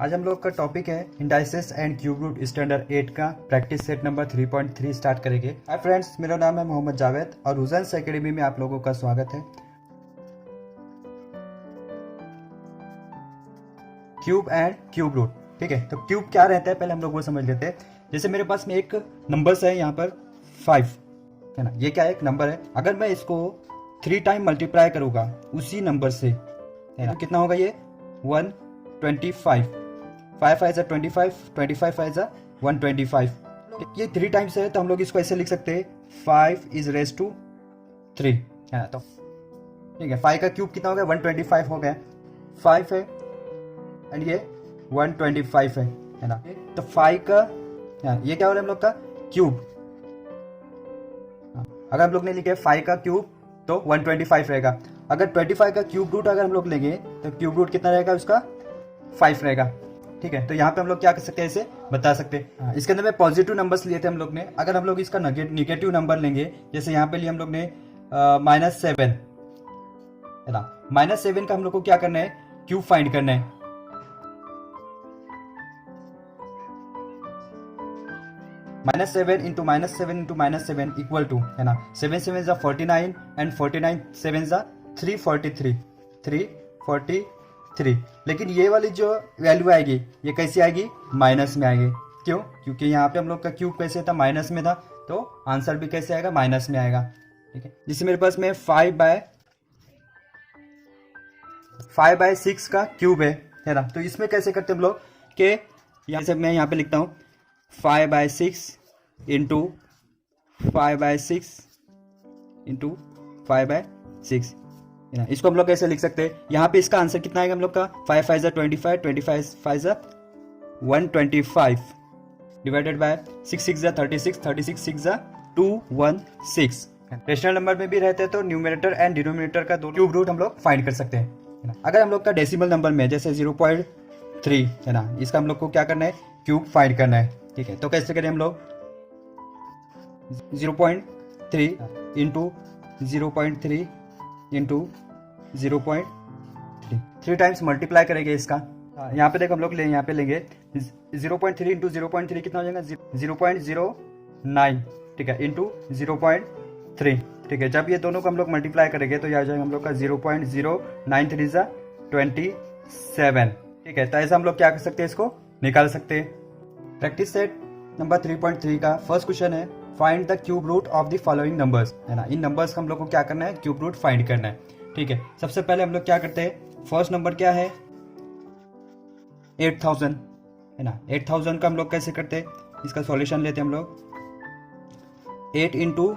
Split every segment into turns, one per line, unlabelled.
आज हम लोग का टॉपिक है indices and cube root standard 8 का प्रैक्टिस सेट नंबर 3.3 स्टार्ट करेंगे। हाय फ्रेंड्स, मेरा नाम है मोहम्मद जावेद और हुसैन्स एकेडमी में आप लोगों का स्वागत है। क्यूब एंड क्यूब रूट, ठीक है। तो क्यूब क्या रहता है पहले हम लोग वो समझ लेते हैं। जैसे मेरे पास में एक नंबर्स है यहाँ पर 5 है ना, ये क्या है, एक नंबर है। अगर मैं इसको 3 टाइम मल्टीप्लाई करूंगा उसी नंबर से है ना, कितना होगा ये 125। 5 5 जा 25, 25 5 जा 125। ये 3 टाइम्स है तो हम लोग इसको ऐसे लिख सकते हैं 5 इज रेज टू 3 है ना। तो ठीक है, 5 का क्यूब कितना हो गया 125 हो गया। 5 है एंड ये 125 है ना। तो 5 का ये क्या हो रहा है हम लोग का क्यूब। अगर हम लोग ने लिखे 5 का क्यूब तो 125 रहेगा। अगर 25 का क्यूब रूट अगर हम लोग लेंगे तो क्यूब रूट कितना रहेगा उसका 5 रहेगा। ठीक है, तो यहाँ पे हम लोग क्या कर सकते हैं, इसे बता सकते हैं। इसके अंदर में पॉजिटिव नंबर्स लिए थे हम लोग ने। अगर हम लोग इसका निगेटिव नंबर लेंगे, जैसे यहाँ पे लिए हम लोग ने -7 है ना। -7 का हम लोग को क्या करना है, क्यूब फाइंड करना है। -7 इंटू -7 इंटू -7 इक्वल टू है ना 7 7 जा 49 एंड 49 7 जा 343। लेकिन ये वाली जो वैल्यू आएगी ये कैसी आएगी, माइनस में आएगी। क्यों? क्योंकि यहाँ पे हम लोग का क्यूब कैसे था, माइनस में था, तो आंसर भी कैसे आएगा, माइनस में आएगा। ठीक है, जिससे मेरे पास में 5/6 का क्यूब है ना। तो इसमें कैसे करते हम लोग कि यहाँ से मैं यहाँ पे लिखता हूँ 5/6 इंटू 5/6 इंटू 5/6 है ना। इसको हम लोग कैसे लिख सकते हैं, यहाँ पे इसका आंसर कितना आएगा हम लोग का 5 5 25, 25 5 125 डिवाइडेड बाय 6 6 36, 36 6 216। रेशनल नंबर में भी रहते हैं तो न्यूमरेटर एंड डिनोमिनेटर का दो क्यूब रूट हम लोग फाइंड कर सकते हैं। अगर हम लोग का डेसिमल नंबर में जैसे 0.3 है ना, इसका हम लोग को क्या करना है, क्यूब फाइंड करना है। ठीक है, तो कैसे करें हम लोग 0.3 इंटू 0.3 इंटू 0.3 3 टाइम्स मल्टीप्लाई करेंगे इसका। यहाँ पे देखो हम लोग यहाँ पे लेंगे 0.3 इंटू 0.3 कितना हो जाएगा 0.09, ठीक है, इंटू 0.3। ठीक है, जब ये दोनों को हम लोग मल्टीप्लाई करेंगे तो यह आ जाएगा हम लोग का 0.093 जा 27। ठीक है, तो ऐसा हम लोग क्या कर सकते हैं, इसको निकाल सकते हैं। प्रैक्टिस सेट नंबर 3.3 का फर्स्ट क्वेश्चन है find the cube root of the following numbers है ना। इन नंबर्स का हम लोग को क्या करना है, क्यूब रूट फाइंड करना है। ठीक है, सबसे पहले हम लोग क्या करते हैं, फर्स्ट नंबर क्या है 8000 है ना। 8000 का हम लोग कैसे करते हैं, इसका सॉल्यूशन लेते हैं हम लोग 8 इंटू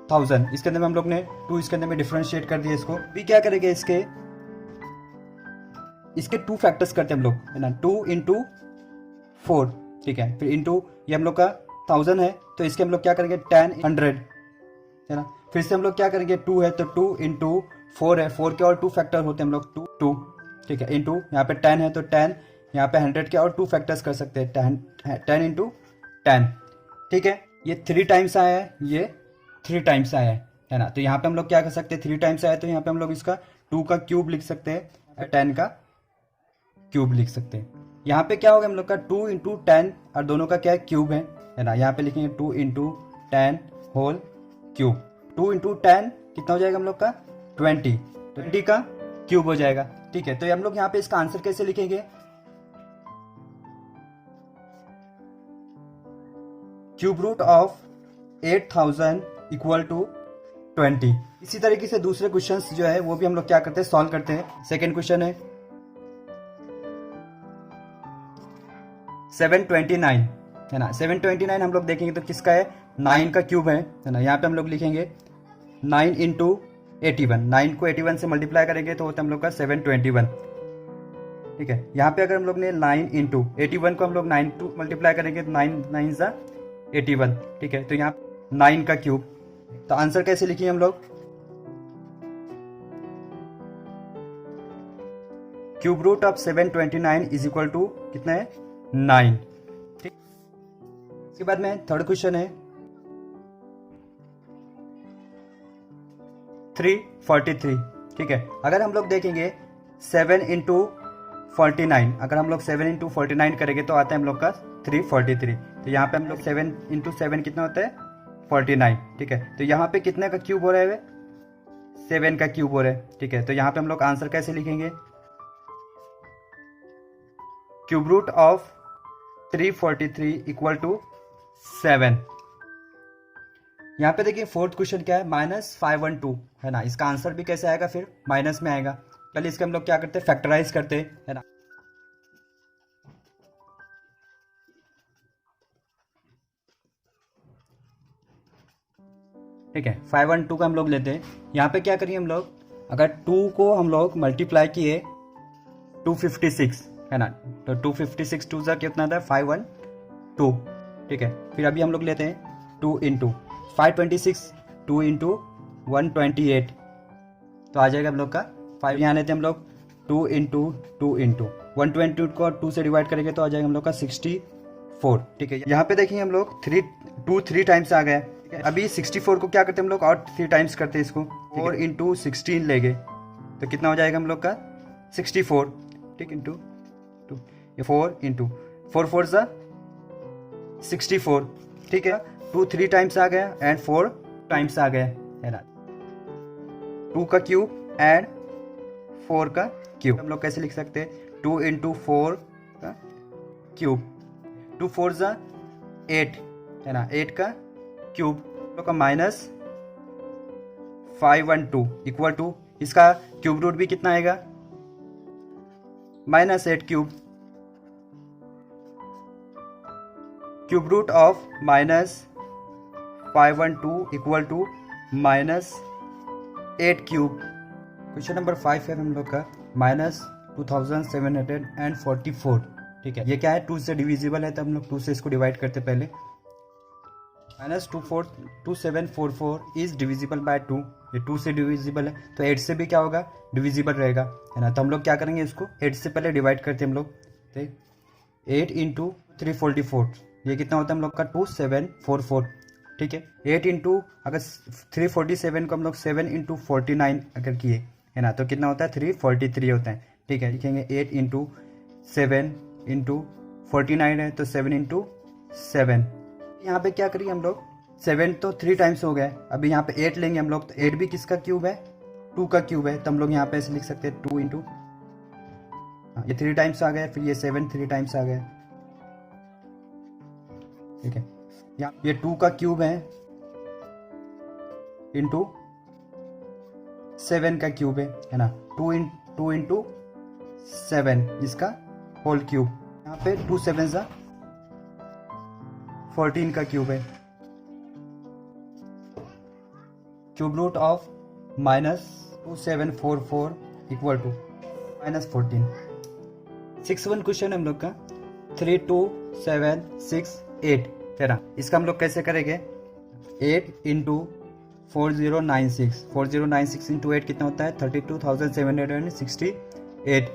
1000। इसके अंदर में हम लोग ने 2 इसके अंदर में डिफरेंशिएट कर दिया। इसको भी क्या करेंगे, इसके 2 फैक्टर्स करते हैं हम लोग है ना, 2 इंटू 4। ठीक है, फिर इंटू ये हम लोग का 1000 है तो इसके हम लोग क्या करेंगे 10 100 है ना। फिर से हम लोग क्या करेंगे 2 है तो 2 इंटू 4 है, 4 के और 2 फैक्टर होते हैं हम लोग 2। ठीक है, इंटू यहाँ पे 10 है तो 10, यहाँ पे 100 के और 2 फैक्टर्स कर सकते हैं 10 इंटू 10। ठीक है, ये 3 टाइम्स आया है, ये 3 टाइम्स आया है ना। तो यहाँ पे हम लोग क्या कर सकते हैं, 3 टाइम्स आया तो यहाँ पे हम लोग इसका 2 का क्यूब लिख सकते हैं, 10 का क्यूब लिख सकते हैं। यहाँ पे क्या होगा हम लोग का 2 इंटू 10 और दोनों का क्या है क्यूब है ना। यहाँ पे लिखेंगे 2 इंटू 10 होल क्यूब। 2 इंटू 10 कितना हो जाएगा हम लोग का 20 का क्यूब हो जाएगा। ठीक है, तो हम लोग यहाँ पे इसका आंसर कैसे लिखेंगे, cube root of 8000 equal to 20। इसी तरीके से दूसरे क्वेश्चंस जो है वो भी हम लोग क्या करते हैं, सॉल्व करते हैं। सेकेंड क्वेश्चन है 729 है ना। 729 हम लोग देखेंगे तो किसका है, 9 का क्यूब है ना। यहाँ पे हम लोग लिखेंगे 9 इंटू 81। 9 को 81 से मल्टीप्लाई करेंगे तो होता है हम लोग का 721। ठीक है, यहाँ पे अगर हम लोग ने 9 इंटू 81 को हम लोग 9 टू मल्टीप्लाई करेंगे तो 9 9 जा 81। ठीक है, तो यहाँ 9 का क्यूब। तो आंसर कैसे लिखिए हम लोग, cube root of 729 is equal to कितना है 9। ठीक, इसके बाद में थर्ड क्वेश्चन है 343। ठीक है, अगर हम लोग देखेंगे 7 इंटू 49, अगर हम लोग 7 इंटू 49 करेंगे तो आता है हम लोग का 343। तो यहाँ पे हम लोग 7 इंटू 7 कितना होता है 49, ठीक है। तो यहाँ पे कितने का क्यूब हो रहा है, 7 का क्यूब हो रहा है, ठीक है। तो यहाँ पे हम लोग आंसर कैसे लिखेंगे, cube root of 343 equal to 7। यहाँ पे देखिए फोर्थ क्वेश्चन क्या है, -512 है ना। इसका आंसर भी कैसे आएगा, फिर माइनस में आएगा। चलिए इसके हम लोग क्या करते हैं, फैक्टराइज करते हैं, है ना। ठीक है, 512 का हम लोग लेते हैं। यहाँ पे क्या करिए हम लोग, अगर 2 को हम लोग मल्टीप्लाई किए 256 है ना, तो 256 2 सा कितना था 512, ठीक है। फिर अभी हम लोग लेते हैं 2 इंटू 526, 2 इंटू 128, तो आ जाएगा हम लोग का 5। यहाँ लेते हैं हम लोग 2 इंटू 122 को 2 से डिवाइड करेंगे तो आ जाएगा हम लोग का 64, ठीक है। यहाँ पे देखिए हम लोग 3 टाइम्स आ गया, ठीक है। अभी 64 को क्या करते हैं हम लोग, और 3 टाइम्स करते हैं इसको, 4 इंटू 16 लेंगे तो कितना हो जाएगा हम लोग का 64, ठीक, इंटू 2, 4 इंटू 4 4 सा 64, ठीक है। 2 3 टाइम्स आ गया एंड 4 टाइम्स आ गया, है ना। 2 का क्यूब एंड 4 का क्यूब हम लोग कैसे लिख सकते हैं, 2 इंटू 4 का क्यूब, 2 4 सा 8 है ना, 8 का क्यूब हम लोग का -512 इक्वल टू, इसका क्यूब रूट भी कितना आएगा -8 cube, cube root of -512 equal to -8 cube. Question number 5 है हम लोग का -2744, ठीक है। ये क्या है, 2 से डिविजिबल है तो हम लोग 2 से इसको डिवाइड करते पहले। -2744 इज डिविजिबल बाय 2, ये 2 से डिविजिबल है तो 8 से भी क्या होगा, डिविजिबल रहेगा, है ना। तो हम लोग क्या करेंगे, इसको 8 से पहले डिवाइड करते हैं हम लोग, ठीक। 8 इंटू 344 ये कितना होता है हम लोग का 2744, ठीक है। 8 इंटू अगर 347 को हम लोग 7 इंटू 49 अगर किए, है ना, तो कितना होता है 343 होता है, ठीक है। लिखेंगे 8 इंटू 7 इंटू 49 है तो 7 इंटू 7। यहाँ पे क्या करिए हम लोग, 7 तो 3 टाइम्स हो गया, अभी यहाँ पे 8 लेंगे हम लोग, तो 8 भी किसका क्यूब है, 2 का क्यूब है, तो हम लोग यहाँ पे ऐसे लिख सकते हैं 2 इंटू, ये 3 टाइम्स आ गया, फिर ये 7 3 टाइम्स आ गया, ठीक है। यहाँ ये 2 का क्यूब है इंटू 7 का क्यूब है ना, 2 इंटू 7 इसका होल क्यूब, यहाँ पे 2 7 सा 14 का क्यूब है, cube root of -2744 equal to -14। 61 question हम लोग का 32768 है ना। इसका हम लोग कैसे करेंगे, 8 इंटू 4096 इंटू 8 कितना होता है 32,768,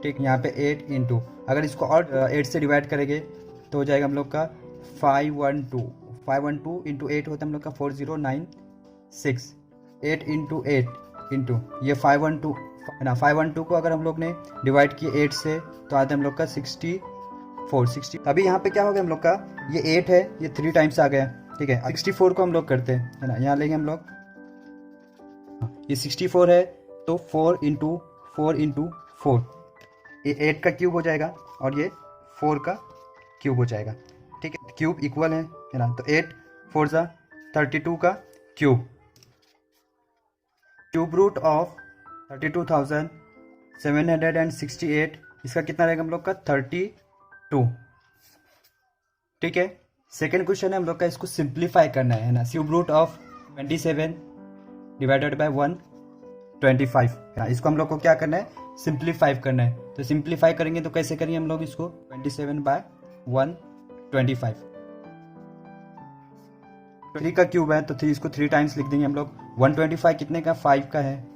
ठीक। यहाँ पे 8 इंटू, अगर इसको और 8 से डिवाइड करेंगे तो हो जाएगा हम लोग का 512 इंटू 8 होता है हम लोग का 4096, 8 इंटू 8 इंटू ये 512 है ना, 512 को अगर हम लोग ने डिवाइड किए 8 से तो आता है हम लोग का 60। अभी यहाँ पे क्या हो गया हम लोग का, ये 8 है, ये 3 टाइम्स आ गया, ठीक है। 64 को हम लोग करते हैं, है ना, यहाँ लेंगे हम लोग, ये 64 है तो 4 इंटू 4 ये 8 का क्यूब हो जाएगा और ये 4 का क्यूब हो जाएगा, ठीक है। क्यूब इक्वल है ना, तो 8 4 सा 32 का क्यूब, क्यूब रूट ऑफ 32,768 इसका कितना रहेगा हम लोग का 32, ठीक है। सेकेंड क्वेश्चन है हम लोग का, इसको सिंप्लीफाई करना है ना, cube root of 27 divided by 125 है ना। इसको हम लोग को क्या करना है, सिंप्लीफाई करना है, तो सिंप्लीफाई करेंगे तो कैसे करेंगे हम लोग इसको, 27 बाय 125, 3 का क्यूब है तो 3 इसको 3 टाइम्स लिख देंगे हम लोग। 125 कितने का, 5 का है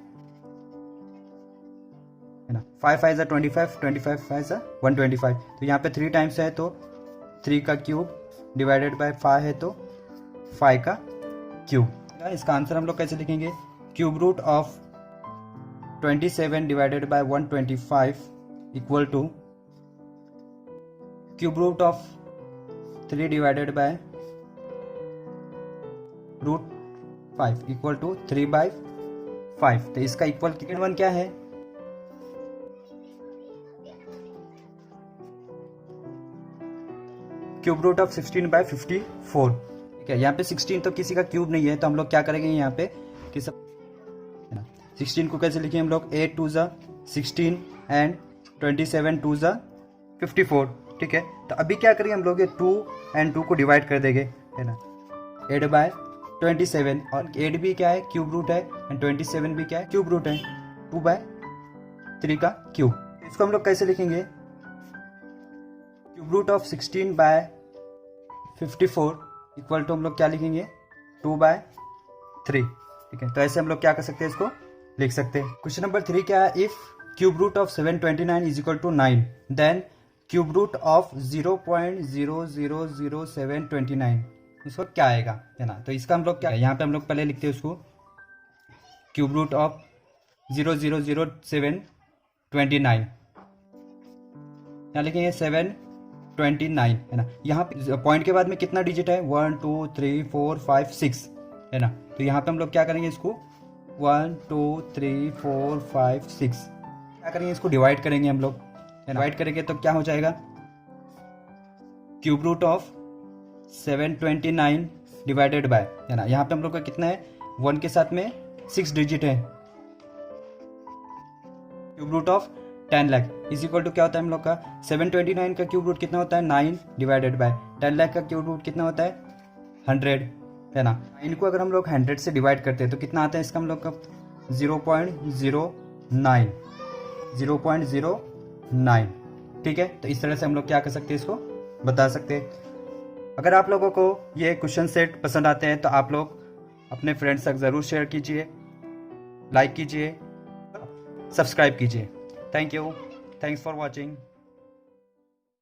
ना, 5 5 सा 25, 25 5 सा 125, तो यहाँ पे 3 टाइम्स है तो 3 का क्यूब डिवाइडेड बाय 5 है तो 5 का क्यूब। इसका आंसर हम लोग कैसे लिखेंगे, cube root of 27 divided by 125 equal to cube root of 3 divided by root 5 equal to 3/5। तो इसका इक्वल सेकंड वन क्या है, क्यूब रूट ऑफ 16/54। ठीक है, यहाँ पे 16 तो किसी का क्यूब नहीं है, तो हम लोग क्या करेंगे यहाँ पे कि सब 16 को कैसे लिखें हम लोग, 8 2 16 एंड 27 2 54। ठीक है, तो अभी क्या करेंगे हम लोग, ये 2 एंड 2 को डिवाइड कर देंगे, है ना, 8/27। और 8 भी क्या है, क्यूब रूट है, एंड 27 भी क्या है, क्यूब रूट है, 2/3 का क्यूब। इसको हम लोग कैसे लिखेंगे, cube root of 16/54 equal to हम लोग क्या लिखेंगे, 2/3। ठीक है, तो ऐसे हम लोग क्या कर सकते हैं, इसको लिख सकते हैं। क्वेश्चन नंबर 3 क्या है, if cube root of 729 is equal to 9 then cube root of 0.0000729 उसको क्या आएगा, है ना। तो इसका हम लोग क्या है, यहाँ पे हम लोग पहले लिखते हैं उसको, क्यूब रूट ऑफ 0.00729, यहाँ लिखेंगे 729, है ना। यहाँ पे पॉइंट के बाद में कितना डिजिट है, 1 2 3 4 5 6, है ना। तो यहाँ पे हम लोग क्या करेंगे, इसको 1 2 3 4 5 6 क्या करेंगे, इसको डिवाइड करेंगे हम लोग, डिवाइड करेंगे तो क्या हो जाएगा, cube root of 729 divided by, है ना। यहाँ पे हम लोग का कितना है, 1 के साथ में 6 डिजिट है, cube root of 10 lakh is equal to क्या होता है हम लोग का, 729 का क्यूब रूट कितना होता है, 9 डिवाइडेड बाय 10 लाख का क्यूब रूट कितना होता है, 100, है ना। इनको अगर हम लोग 100 से डिवाइड करते हैं तो कितना आता है इसका हम लोग का, 0.09। ठीक है, तो इस तरह से हम लोग क्या कर सकते हैं, इसको बता सकते हैं। अगर आप लोगों को ये क्वेश्चन सेट पसंद आते हैं तो आप लोग अपने फ्रेंड्स तक ज़रूर शेयर कीजिए, लाइक कीजिए, सब्सक्राइब कीजिए। Thank you, thanks for watching.